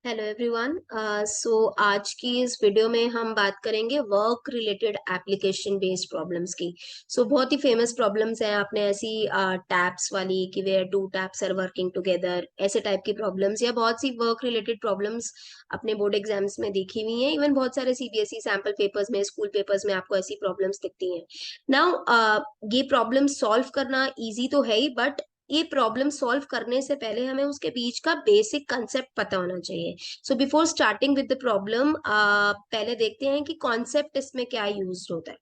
Hello everyone. आज की इस वीडियो में हम बात करेंगे work related application based problems की। बहुत ही फेमस प्रॉब्लम्स हैं। आपने ऐसी टैब्स वाली कि where two taps are working together, ऐसे टाइप की प्रॉब्लम्स या बहुत सी वर्क रिलेटेड प्रॉब्लम्स अपने बोर्ड एग्जाम्स में देखी हुई हैं। इवन बहुत सारे सीबीएसई सैम्पल पेपर्स में, स्कूल पेपर्स में आपको ऐसी प्रॉब्लम्स दिखती हैं। नाउ ये प्रॉब्लम सॉल्व करना इजी तो है ही, बट ये प्रॉब्लम सॉल्व करने से पहले हमें उसके बीच का बेसिक कंसेप्ट पता होना चाहिए। So before starting with the problem, पहले देखते हैं कि कॉन्सेप्ट इसमें क्या यूज होता है।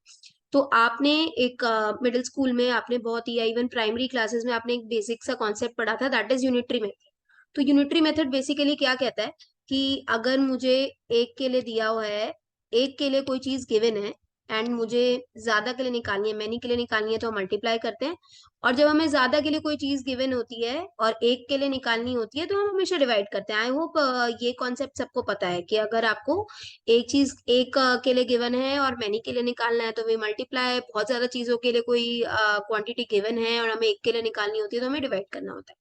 तो आपने एक मिडिल स्कूल में आपने बहुत ही, या इवन प्राइमरी क्लासेस में आपने एक बेसिक सा कॉन्सेप्ट पढ़ा था, दैट इज यूनिटरी मेथड। तो यूनिटरी मेथड बेसिकली क्या कहता है कि अगर मुझे एक के लिए दिया हुआ है, एक के लिए कोई चीज गिवन है एंड मुझे ज्यादा के लिए निकालनी है, मैनी के लिए निकालनी है, तो हम मल्टीप्लाई करते हैं। और जब हमें ज्यादा के लिए कोई चीज गिवन होती है और एक के लिए निकालनी होती है, तो हम हमेशा डिवाइड करते हैं। आई होप ये कॉन्सेप्ट सबको पता है कि अगर आपको एक चीज एक के लिए गिवन है और मैनी के लिए निकालना है तो वे मल्टीप्लाई, बहुत ज्यादा चीजों के लिए कोई क्वांटिटी गिवन है और हमें एक के लिए निकालनी होती है तो हमें डिवाइड करना होता है।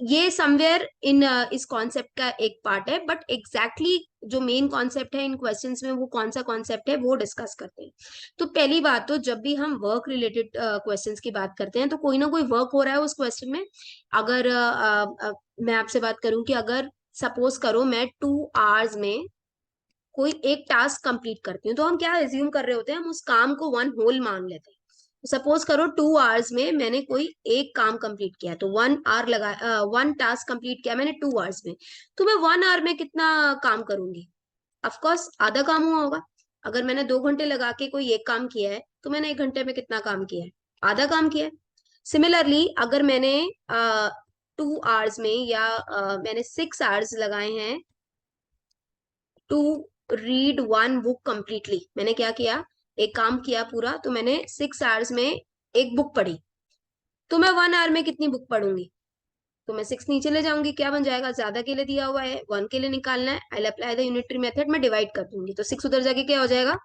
ये समवेयर इन इस कॉन्सेप्ट का एक पार्ट है, बट एग्जैक्टली जो मेन कॉन्सेप्ट है इन क्वेश्चंस में वो कौन सा कॉन्सेप्ट है वो डिस्कस करते हैं। तो पहली बात, तो जब भी हम वर्क रिलेटेड क्वेश्चंस की बात करते हैं तो कोई ना कोई वर्क हो रहा है उस क्वेश्चन में। अगर मैं आपसे बात करूं कि अगर सपोज करो मैं 2 आवर्स में कोई एक टास्क कंप्लीट करती हूँ, तो हम क्या एज्यूम कर रहे होते हैं, हम उस काम को वन होल मान लेते हैं। सपोज करो 2 आवर्स में मैंने कोई एक काम कंप्लीट किया, तो 1 आवर लगा, 1 टास्क कंप्लीट किया मैंने 2 आवर्स में। तो मैं 1 आवर में कितना काम करूंगी? ऑफकोर्स आधा काम हुआ होगा। अगर मैंने 2 घंटे लगा के कोई एक काम किया है तो मैंने 1 घंटे में कितना काम किया है? आधा काम किया है। सिमिलरली अगर मैंने 2 आवर्स में या मैंने 6 आवर्स लगाए हैं to read one book completely, मैंने क्या किया, एक काम किया पूरा, तो मैंने 6 आवर्स में एक बुक पढ़ी। तो मैं 1 आवर में कितनी बुक पढ़ूंगी? तो मैं 6 नीचे ले जाऊंगी, क्या बन जाएगा, ज्यादा के लिए दिया हुआ है, 1 के लिए निकालना है, I apply the unitary method, में डिवाइड कर दूंगी तो 6 उधर जाके क्या हो जाएगा,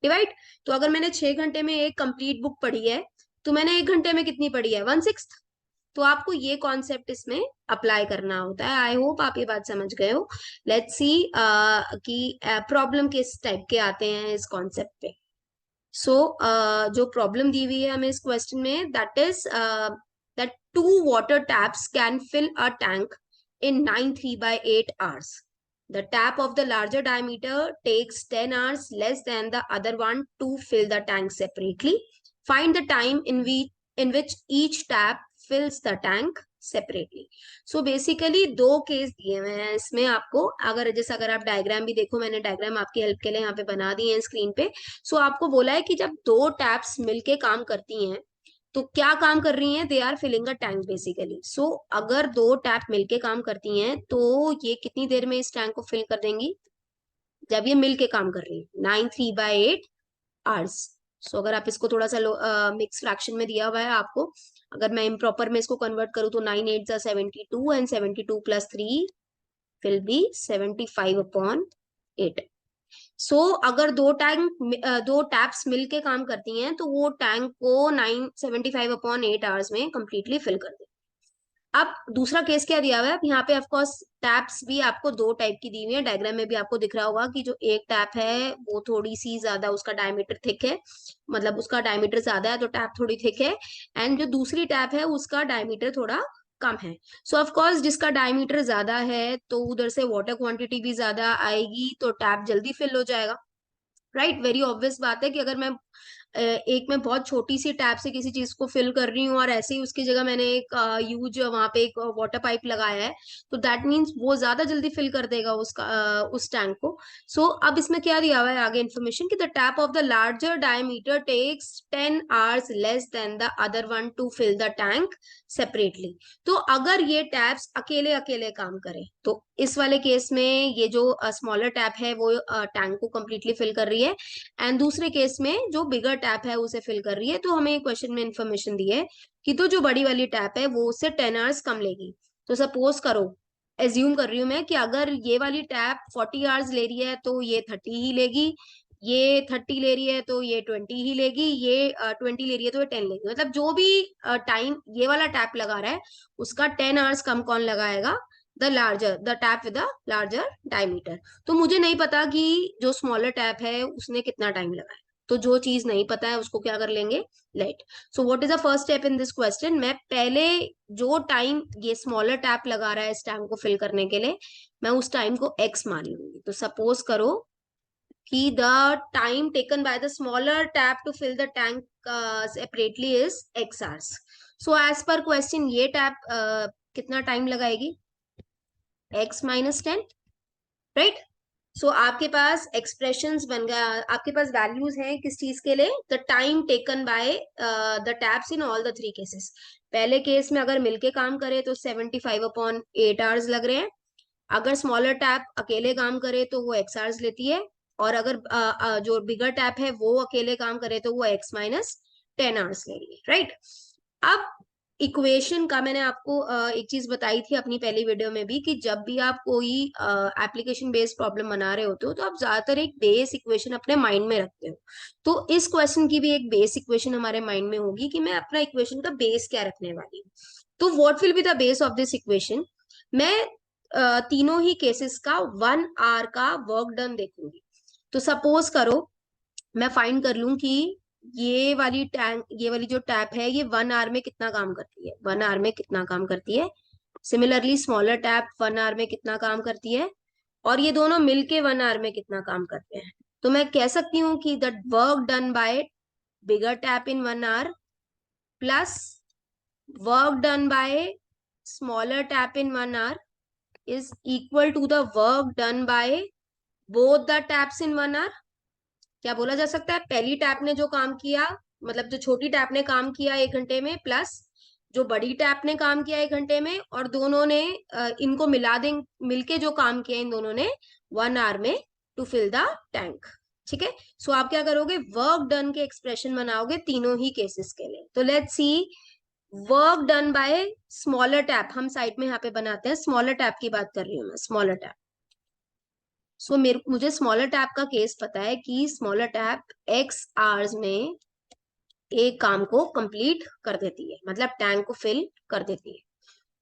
डिवाइड। तो अगर मैंने 6 घंटे में एक कंप्लीट बुक पढ़ी है तो मैंने 1 घंटे में कितनी पढ़ी है, 1/6। तो आपको ये कॉन्सेप्ट इसमें अप्लाई करना होता है। आई होप आप ये बात समझ गए हो। लेट्स सी कि प्रॉब्लम किस टाइप के आते हैं इस कॉन्सेप्ट पे। जो प्रॉब्लम दी हुई है हमें इस क्वेश्चन में, that is that 2 water taps can fill a tank in 9 3/8 hours. The tap of the larger diameter takes 10 hours less than the other one to fill the tank separately. Find the time in which each tap fills the tank separately. So basically दो case दिए हुए हैं इसमें आपको। अगर जैसे अगर आप डायग्राम भी देखो, मैंने डायग्राम आपकी हेल्प के लिए यहाँ पे बना दी है स्क्रीन पे। आपको बोला है कि जब दो टैप्स मिलके काम करती हैं तो क्या काम कर रही हैं, they are filling a tank basically. अगर दो टैप मिलके काम करती हैं तो ये कितनी देर में इस टैंक को फिल कर देंगी? जब ये मिलके काम कर रही है 9 3/8 आवर्स। अगर आप इसको थोड़ा सा मिक्स फ्रैक्शन में दिया हुआ है आपको, अगर मैं इम्प्रॉपर में इसको कन्वर्ट करूँ तो 9 8 72 एंड 72 + 3 विल बी 75/8। अगर दो टैप्स मिलके काम करती हैं तो वो टैंक को 9 75/8 आवर्स में कंप्लीटली फिल कर दे। अब दूसरा केस क्या दिया हुआ है, अब यहाँ पे ऑफ कोर्स टैप्स भी आपको दो टाइप की दी हुई है। डायग्राम में भी आपको दिख रहा होगा कि जो एक टैप है वो थोड़ी सी ज्यादा, उसका डायमीटर थिक है, मतलब उसका डायमीटर ज्यादा है तो टैप थोड़ी थिक है। एंड जो दूसरी टैप है उसका डायमीटर थोड़ा कम है। ऑफ कोर्स जिसका डायमीटर ज्यादा है तो उधर से वाटर क्वांटिटी भी ज्यादा आएगी तो टैप जल्दी फिल हो जाएगा। राइट, वेरी ऑब्वियस बात है कि अगर मैं एक में बहुत छोटी सी टैप से किसी चीज को फिल कर रही हूँ और ऐसे ही उसकी जगह मैंने एक यूज वहां पे एक वाटर पाइप लगाया है, तो दैट मीन्स वो ज्यादा जल्दी फिल कर देगा उस टैंक को। अब इसमें क्या दिया हुआ है आगे इन्फॉर्मेशन कि the tap of the larger diameter takes 10 hours less than the other one to fill the tank separately. तो अगर ये टैप्स अकेले अकेले काम करें तो इस वाले केस में ये जो स्मॉलर टैप है वो टैंक को कंप्लीटली फिल कर रही है, एंड दूसरे केस में जो बिगर टैप है उसे फिल कर रही है। तो हमें क्वेश्चन में इंफॉर्मेशन दी है कि तो जो बड़ी वाली टैप है वो उससे 10 hours कम लेगी। तो सपोज करो, एज्यूम कर रही हूं मैं कि अगर ये वाली टैप 40 hours ले रही है तो ये 30 ही लेगी, ये 30 ले रही है तो ये 20 ही लेगी, ये 20 ले रही है तो ये 10 लेगी। मतलब जो भी टाइम ये वाला टैप लगा रहा है उसका 10 hours कम कौन लगाएगा, the tap with the larger diameter. तो मुझे नहीं पता कि जो स्मॉलर टैप है उसने कितना टाइम लगाया, तो जो चीज नहीं पता है उसको क्या कर लेंगे, let. So what is the first step in this question, मैं पहले जो टाइम ये स्मॉलर टैप लगा रहा है इस टैंक को फिल करने के लिए, मैं उस टाइम को एक्स मान लूंगी। तो सपोज करो कि the time taken by the smaller tap to fill the tank separately is X hours. So as per question ये टैप कितना टाइम लगाएगी, x माइनस 10, राइट। सो आपके पास एक्सप्रेशंस बन गया, आपके पास वैल्यूज हैं किस चीज के लिए, the time taken by the taps in all the three cases. पहले केस में अगर मिलके काम करे तो 75/8 आवर्स लग रहे हैं, अगर स्मॉलर टैप अकेले काम करे तो वो x आवर्स लेती है, और अगर जो बिगर टैप है वो अकेले काम करे तो वो x माइनस 10 आवर्स ले रही है, राइट। अब इक्वेशन का मैंने आपको एक चीज बताई थी अपनी पहली वीडियो में भी, कि जब भी आप कोई एप्लीकेशन बेस्ड प्रॉब्लम बना रहे होते हो तो आप ज्यादातर एक बेस इक्वेशन अपने माइंड में रखते हो। तो इस क्वेश्चन की भी एक बेस इक्वेशन हमारे माइंड में होगी कि मैं अपना इक्वेशन का बेस क्या रखने वाली हूँ। तो what will be the base of this equation, मैं तीनों ही केसेस का 1 आवर का वर्क डन देखूंगी। तो सपोज करो मैं फाइंड कर लूं कि ये वाली जो टैप है ये 1 आवर में कितना काम करती है, 1 आवर में कितना काम करती है। सिमिलरली स्मॉलर टैप 1 आवर में कितना काम करती है, और ये दोनों मिलके 1 आवर में कितना काम करते हैं। तो मैं कह सकती हूँ कि the work done by bigger tap in 1 hour plus work done by smaller tap in 1 hour is equal to the work done by both the taps in 1 hour. क्या बोला जा सकता है, पहली टैप ने जो काम किया, मतलब जो छोटी टैप ने काम किया 1 घंटे में, प्लस जो बड़ी टैप ने काम किया 1 घंटे में, और दोनों ने इनको मिला दें, मिलके जो काम किया इन दोनों ने 1 आवर में टू फिल द टैंक। ठीक है। सो आप क्या करोगे, वर्क डन के एक्सप्रेशन बनाओगे तीनों ही केसेस के लिए। तो let's see work done by smaller tap, हम साइड में यहाँ पे बनाते हैं, स्मॉलर टैप की बात कर रही हूँ मैं, स्मॉलर टैप। सो मुझे स्मॉलर टैप का केस पता है कि स्मॉलर टैप एक्स आवर्स में एक काम को कंप्लीट कर देती है, मतलब टैंक को फिल कर देती है।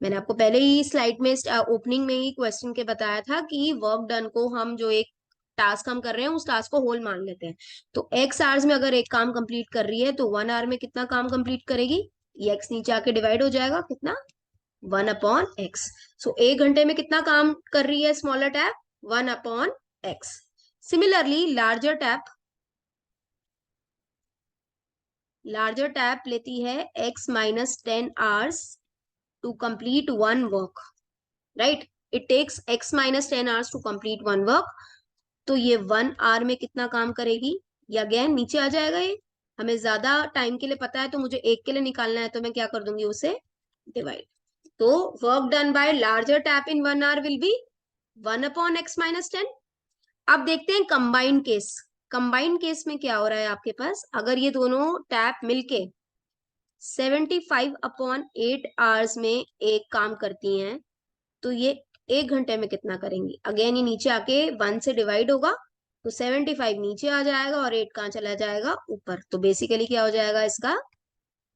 मैंने आपको पहले ही स्लाइड में ओपनिंग में ही क्वेश्चन के बताया था कि वर्क डन को हम जो एक टास्क हम कर रहे हैं उस टास्क को होल मान लेते हैं। तो एक्स आवर्स में अगर एक काम कंप्लीट कर रही है तो 1 आवर में कितना काम कंप्लीट करेगी, ये एक्स नीचे आके डिवाइड हो जाएगा, कितना, 1/x। सो 1 घंटे में कितना काम कर रही है smaller tap, 1/x। Similarly larger tap लेती है x minus 10 hours to complete one work, right. It takes x minus 10 hours to complete one work. तो ये 1 आवर में कितना काम करेगी, ये अगेन नीचे आ जाएगा। ये हमें ज्यादा टाइम के लिए पता है तो मुझे एक के लिए निकालना है, तो मैं क्या कर दूंगी, उसे डिवाइड। तो work done by larger tap in 1 hour will be 1/x-10। अब देखते हैं कंबाइंड केस। कंबाइंड केस में क्या हो रहा है आपके पास, अगर ये दोनों टैप मिलके 75/8 आवर्स में एक काम करती हैं, तो ये 1 घंटे में कितना करेंगी, अगेन ये नीचे आके 1 से डिवाइड होगा, तो 75 नीचे आ जाएगा और 8 कहाँ चला जाएगा, ऊपर। तो बेसिकली क्या हो जाएगा इसका,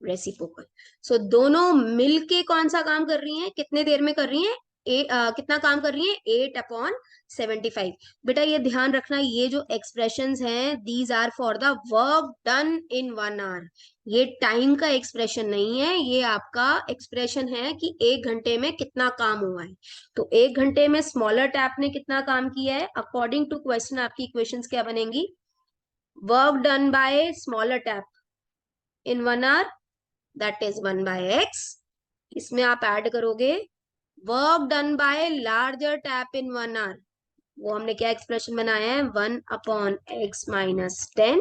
रेसिप्रोकल। सो दोनों मिलके कौन सा काम कर रही हैं, कितने देर में कर रही हैं, कितना काम कर रही है, 8/75। बेटा ये ध्यान रखना, ये जो एक्सप्रेशंस हैं these are for the work done in 1 hour. ये टाइम का एक्सप्रेशन नहीं है, ये आपका एक्सप्रेशन है कि 1 घंटे में कितना काम हुआ है। तो 1 घंटे में स्मॉलर टैप ने कितना काम किया है, अकॉर्डिंग टू क्वेश्चन आपकी इक्वेशंस क्या बनेंगी, work done by smaller tap in 1 hour, that is 1/x। इसमें आप ऐड करोगे work done by larger tap in 1 hour, वो हमने क्या एक्सप्रेशन बनाया है, 1/x-10,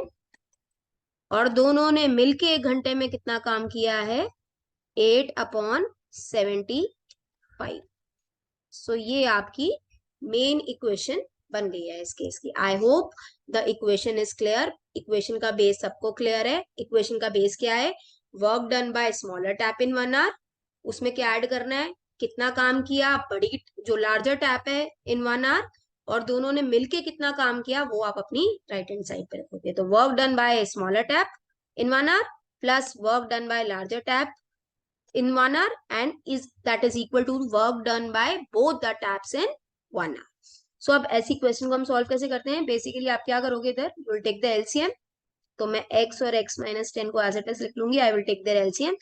और दोनों ने मिलके 1 घंटे में कितना काम किया है, 8/75। सो ये आपकी मेन इक्वेशन बन गई है इस केस की। I hope the equation is clear. Equation का बेस सबको क्लियर है। इक्वेशन का बेस क्या है, work done by smaller tap in 1 hour, उसमें क्या ऐड करना है, कितना काम किया बड़ी जो लार्जर टैप है इन 1 आवर, और दोनों ने मिलके कितना काम किया वो आप अपनी राइट हैंड साइड पे रखोगे। तो work done by smaller tap in 1 hour plus work done by larger tap in 1 hour and is that is equal to work done by both the taps in 1 hour. सो अब ऐसी question को हम solve कैसे करते हैं? Basically आप क्या करोगे, इधर you will take the LCM. तो मैं x और x माइनस 10 को एज इट इज लिख लूंगी. I will take their LCM.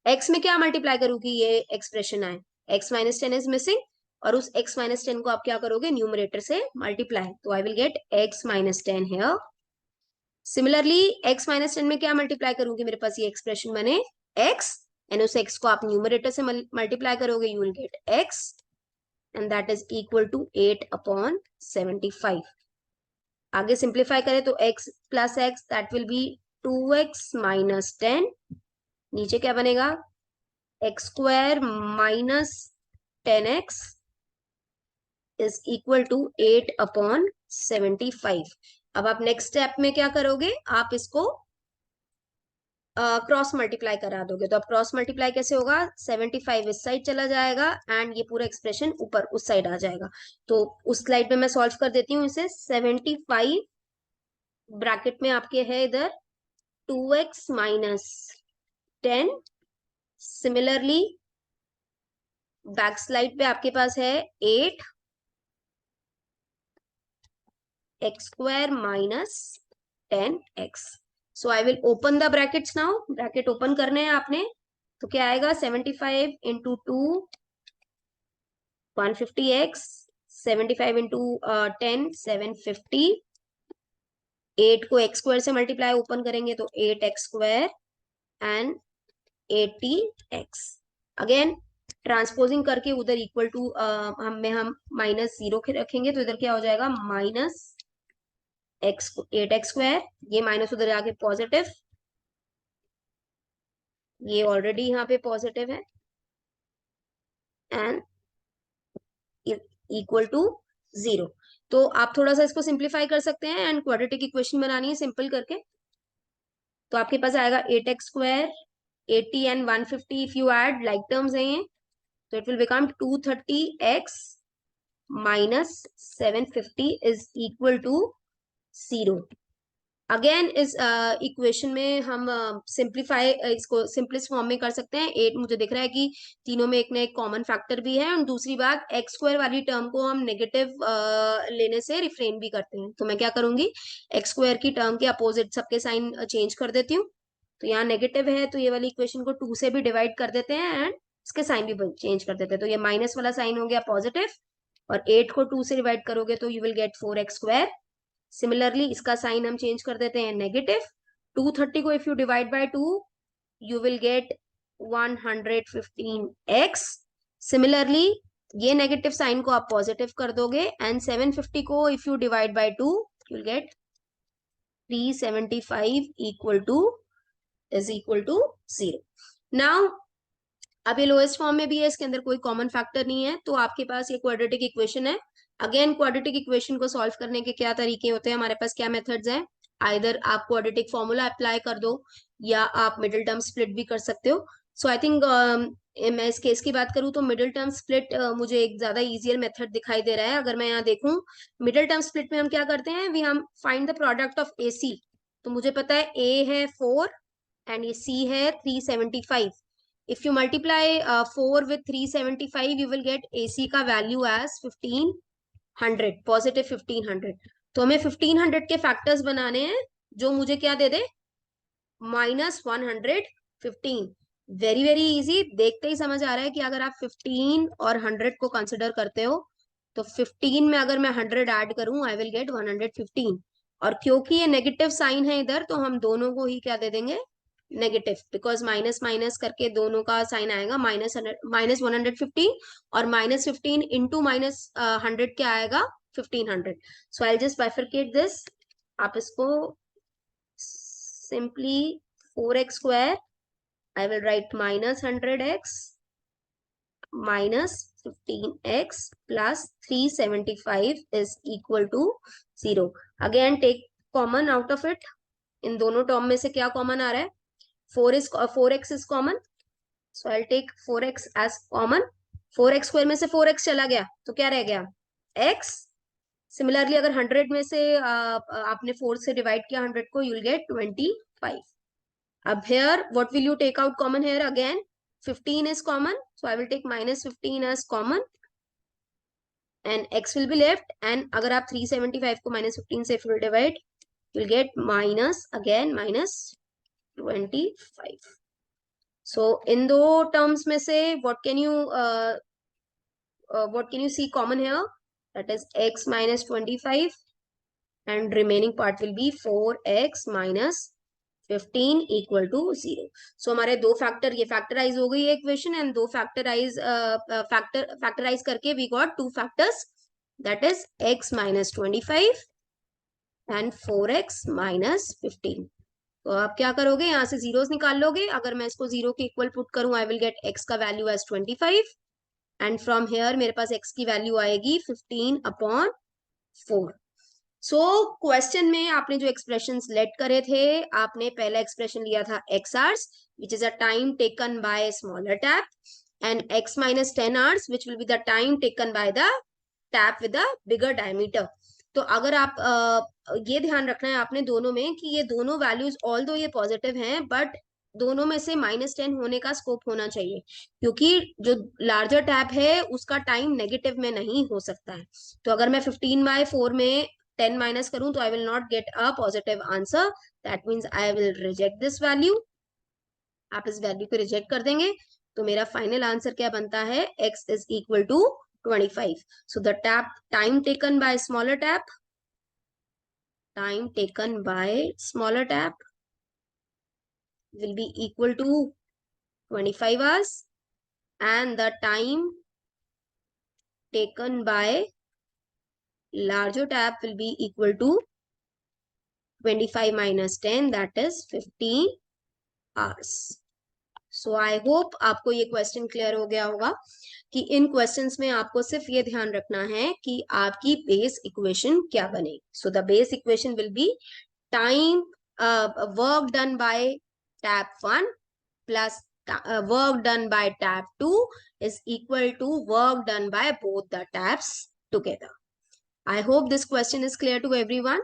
x में क्या मल्टीप्लाई करूंगी, ये एक्सप्रेशन आए. x माइनस 10 इज मिसिंग और उस x माइनस 10 को आप क्या करोगे, न्यूमरेटर से मल्टीप्लाई. तो आई will get x minus 10 here. Similarly x minus 10 में क्या मल्टीप्लाई करूंगी, मेरे पास ये एक्सप्रेशन बने x एंड उस x को आप न्यूमरेटर से मल्टीप्लाई करोगे, you will get x and that is equal to 8/75. आगे सिंप्लीफाई करें तो x plus x that will be 2x minus 10. नीचे क्या बनेगा, x square minus 10x is equal to 8/75. अब आप नेक्स्ट स्टेप में क्या करोगे, आप इसको क्रॉस मल्टीप्लाई करा दोगे. तो अब क्रॉस मल्टीप्लाई कैसे होगा, 75 इस साइड चला जाएगा एंड ये पूरा एक्सप्रेशन ऊपर उस साइड आ जाएगा. तो उस स्लाइड में मैं सॉल्व कर देती हूँ इसे. 75 ब्रैकेट में आपके है इधर 2x minus 10. Similarly back slide पे आपके पास है 8x square minus 10x. So I will open the brackets now. Bracket open करने हैं आपने. तो क्या आएगा, 75 इंटू 2 150x, 75 इंटू 10 750. 8 को x स्क्वायर से मल्टीप्लाई ओपन करेंगे तो 8x square and 80x. Again transposing करके उधर इक्वल टू हम माइनस 0 रखेंगे तो इधर क्या हो जाएगा, माइनस x 8x स्क्वायर. ये माइनस उधर जाके पॉजिटिव, ये ऑलरेडी यहाँ पे पॉजिटिव है एंड इक्वल टू 0. तो आप थोड़ा सा इसको सिंप्लीफाई कर सकते हैं एंड क्वाड्रेटिक इक्वेशन बनानी है सिंपल करके. तो आपके पास आएगा 8x square 80 and 150. If you add like terms है ये, तो it will become 230x minus 750 is equal to 0. Again इस इक्वेशन में हम सिंप्लीफाई इसको सिंपलेस्ट फॉर्म में कर सकते हैं. 8 मुझे दिख रहा है कि तीनों में एक ना एक कॉमन फैक्टर भी है. और दूसरी बात, एक्स स्क्वायर वाली टर्म को हम नेगेटिव लेने से रिफ्रेन भी करते हैं. तो मैं क्या करूंगी, एक्स स्क्वायर की टर्म के अपोजिट सबके साइन चेंज कर देती हूँ. तो यहाँ नेगेटिव है तो ये वाली इक्वेशन को 2 से भी डिवाइड कर देते हैं एंड इसके साइन भी चेंज कर देते हैं. तो ये माइनस वाला साइन हो गया पॉजिटिव और 8 को 2 से डिवाइड करोगे तो you will get 4x square. Similarly इसका साइन हम चेंज कर देते हैं नेगेटिव. 230 को if you divide by 2 you will get 115x. Similarly ये नेगेटिव साइन को आप पॉजिटिव कर दोगे एंड 750 को if you divide by 2 you will get 375 equal to 0. Now अब ये लोएस्ट फॉर्म में भी है, इसके अंदर कोई कॉमन फैक्टर नहीं है. तो आपके पास ये क्वाड्रेटिक इक्वेशन है. अगेन क्वाड्रेटिक इक्वेशन को सॉल्व करने के क्या तरीके होते हैं, हमारे पास क्या मेथड्स हैं. आइदर आप क्वाड्रेटिक फॉर्मूला अप्लाई कर दो या आप मिडिल टर्म स्प्लिट भी कर सकते हो. सो आई थिंक मैं इस केस की बात करूं तो मिडिल टर्म स्प्लिट मुझे एक ज्यादा इजियर मेथड दिखाई दे रहा है. अगर मैं यहाँ देखूं मिडिल टर्म स्प्लिट में हम क्या करते हैं, वी हम फाइंड द प्रोडक्ट ऑफ ए सी. तो मुझे पता है ए है 4 एंड ये सी है 375. If you multiply 4 with 375, you will get AC का value as 1500, positive 1500. तो हमें 1500 के फैक्टर्स बनाने हैं जो मुझे क्या दे दे, -115. वेरी वेरी इजी, देखते ही समझ आ रहा है कि अगर आप 15 और 100 को कंसिडर करते हो तो 15 में अगर मैं 100 ऐड करूं आई विल गेट 115. और क्योंकि ये नेगेटिव साइन है इधर तो हम दोनों को ही क्या दे देंगे, नेगेटिव, बिकॉज माइनस माइनस करके दोनों का साइन आएगा -115 और -15 इंटू -100 क्या आएगा 1500. So I just bifurcate this. आप इसको simply 4x square I will write -100x -15x plus 375 is equal to 0. Again take common out of it. इन दोनों टर्म में से क्या कॉमन आ रहा है, 4x is common, so I'll take 4x as common. 4x square में से 4x चला गया तो क्या रह गया, x. सिमिलरली अगर 100 में से आपने 4 से डिवाइड किया 100 को, you'll get 25. अब here what will you take out common here again, 15 is common, so I will take minus 15 as common and x will be left. And अगर आप 375 को minus 15 से full divide, you'll get minus again minus 25. So in दो terms में से what can you see common here? That is x minus 25 and remaining part will be 4x minus 15 equal to 0. So हमारे दो factor ये factorise हो गई है equation and दो फैक्टराइज करके we got two factors that is x minus 25 and 4x minus 15. तो आप क्या करोगे यहाँ से जीरोस निकाल लोगे. अगर मैं इसको जीरो के इक्वल पुट करूं आई विल गेट x का value as 25 and from here मेरे पास x की वैल्यू आएगी 15/4. सो क्वेश्चन में आपने जो एक्सप्रेशन लेट करे थे, आपने पहला एक्सप्रेशन लिया था x hours which is a time taken bye smaller tap and x minus 10 hours which will be the time taken by the tap with the bigger diameter. तो अगर आप ये ध्यान रखना है आपने दोनों में कि ये दोनों वैल्यूज ऑल दो ये पॉजिटिव हैं बट दोनों में से -10 होने का स्कोप होना चाहिए क्योंकि जो लार्जर टैप है उसका टाइम नेगेटिव में नहीं हो सकता है. तो अगर मैं 15/4 में 10 माइनस करूं तो I will not get a positive answer. That means I will reject this value. आप इस वैल्यू को रिजेक्ट कर देंगे तो मेरा फाइनल आंसर क्या बनता है? x is equal to 25. So the time taken by smaller tap will be equal to 25 hours and the time taken by larger tap will be equal to 25 minus 10 that is 15 hours. So I hope आपको ये question clear हो गया होगा कि इन questions में आपको सिर्फ ये ध्यान रखना है कि आपकी बेस इक्वेशन क्या बने. So the base equation will be time work done bye tap 1 plus work done by tap 2 is equal to work done by both the taps together. I hope this question is clear to everyone.